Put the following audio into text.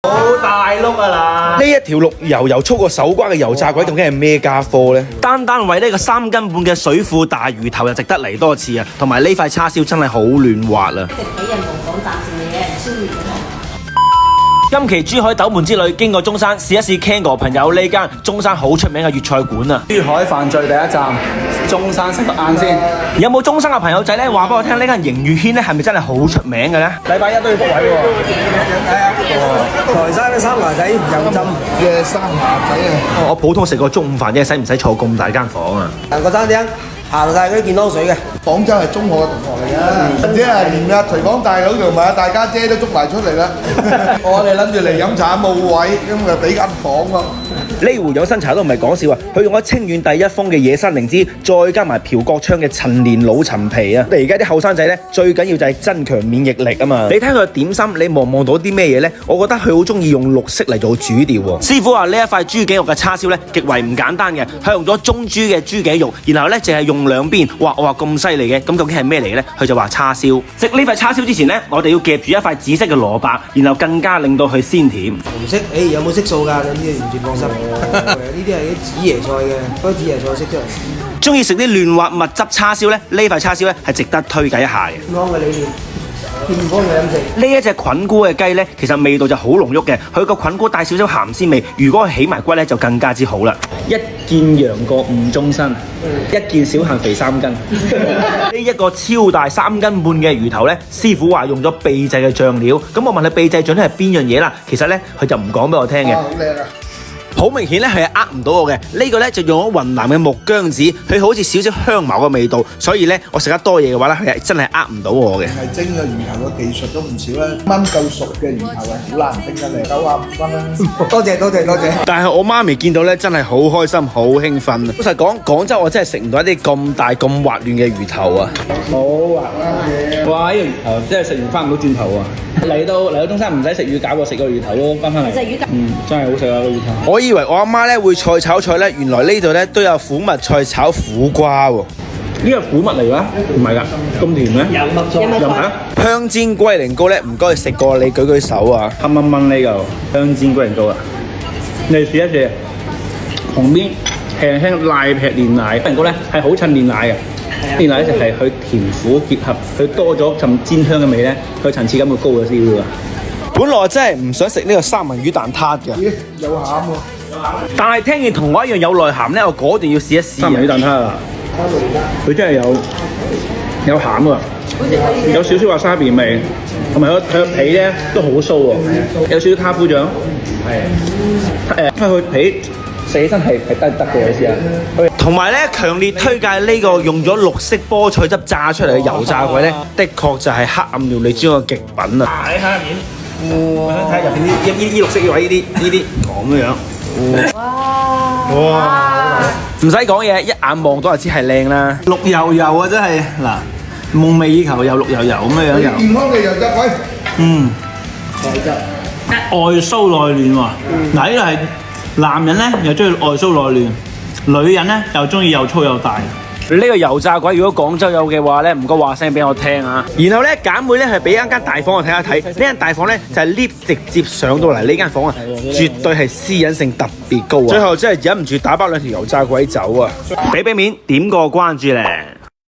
好大碌啊啦！呢一條綠油粗過手瓜嘅油炸鬼究竟係咩家科呢？單為呢個3斤半嘅水庫大魚頭就值得嚟多次啊！同埋呢塊叉燒真係好嫩滑啊！食俾人模仿暫時嘅嘢，超越今期珠海斗門之旅經過中山，試一試 Ken 哥朋友呢間中山好出名嘅粵菜館啊！珠海犯罪第一站，中山食個晏先。有冇中山嘅朋友仔咧？話俾我聽，呢間盈裕軒咧係咪真係好出名嘅咧？禮拜一都要 book 位喎。台山嘅三牙仔油浸嘅三牙仔啊！我普通食個中午飯啫，使唔使坐咁大間房啊？行個山頂行晒嗰啲健康水嘅。廣州係中學嘅同學嚟嘅，或者係連阿徐廣大佬同埋阿大家姐都捉埋出嚟啦。我哋諗住嚟飲茶冇位，咁就俾間房咯。呢壺養生茶都唔係講笑啊！佢用咗清遠第一峰嘅野生靈芝，再加埋朴國昌嘅陳年老陳皮啊！而家啲後生仔咧，最緊要就係增強免疫力啊嘛！你睇佢點心，你望到啲咩嘢咧？我覺得佢好中意用綠色嚟做主調喎。師傅話呢一塊豬頸肉嘅叉燒咧，極為唔簡單嘅，佢用咗中豬嘅豬頸肉，然後咧淨係用兩邊。哇！我話咁犀利嘅，咁究竟係咩嚟嘅咧？佢就話叉燒。食呢塊叉燒之前咧，我哋要夾住一塊紫色嘅蘿蔔，然後更加令到佢鮮甜。唔識，有冇色素㗎？呢啲完全放心。呢啲係啲紫椰菜嘅，嗰啲紫椰菜識出嚟。中意食啲嫩滑蜜汁叉燒咧，呢塊叉燒咧係值得推介一下嘅。健康嘅理念，健康嘅飲食。呢一隻菌菇嘅雞咧，其實味道就好濃郁嘅，佢個菌菇帶少少鹹鮮味，如果佢起埋骨咧就更加之好啦。一見楊過誤終身，一見小限肥3斤。呢一個超大3斤半嘅魚頭咧，師傅話用咗秘製嘅醬料，咁我問佢秘製醬料係邊樣嘢啦？其實咧佢就唔講俾我聽嘅。好靚啊！好明顯咧，佢係呃唔到我嘅。呢個咧就用咗雲南嘅木姜子，佢好似少少香茅嘅味道，所以咧我食得多嘢嘅話咧，佢係真係呃唔到我嘅。係蒸嘅魚頭嘅技術都唔少啦，炆夠熟嘅魚頭係好難蒸得嚟，95分啦。多謝。但係我媽咪見到咧，真係好開心，好興奮啊！老實講，廣州我真係食唔到一啲咁大咁滑嫩嘅魚頭啊！好滑啦！哇！呢個魚頭真係食完翻唔到轉頭啊！嚟到中山唔使食魚餃喎，食個魚頭咯，翻嚟。食魚餃。真係好食啊個魚頭。我以為我阿媽咧會菜炒菜咧，原來呢度咧都有苦蜜菜炒苦瓜喎。呢個苦蜜嚟㗎？唔係㗎，咁甜咩？有乜菜？香煎龜苓膏咧，唔該食過你舉手啊！黑掹掹呢嚿香煎龜苓膏啊！你試一試，旁邊輕輕賴劈煉奶，龜苓膏咧係好襯煉奶嘅。煉奶就係佢甜苦結合，佢多咗陣煎香嘅味咧，佢層次感會高咗少少啊！本來真係唔想食呢個三文魚蛋撻嘅，咦，有餡喎！但係聽見同我一樣有內涵咧，我嗰段要試一試。三文魚蛋撻啊！佢真係有餡喎，有少少話沙便味，同埋佢個皮咧都好酥喎，有少少卡夫醬，係佢皮食起身係得嘅，你試下。同埋咧，強烈推介呢個用咗綠色菠菜汁炸出嚟嘅油炸鬼咧，的確就係黑暗料理之中嘅極品啊！睇下入面，我想睇下入邊呢綠色嘅位呢啲咁樣。哇！唔使講嘢，一眼望到就知係靚啦。綠油油啊，真係嗱，夢寐以求又綠油油咁樣又。健康嘅油炸鬼。外酥內嫩喎。嗱，呢個係男人咧又中意外酥內嫩，女人咧又中意又粗又大。呢個油炸鬼如果廣州有嘅話咧，唔該話聲俾我聽啊！然後咧，簡妹咧係俾一間大房我睇一睇，呢間大房咧就係 lift 直接上到嚟呢間房啊，絕對係私隱性特別高啊！最後真係忍唔住打包2條油炸鬼走啊！俾面點個關注咧〜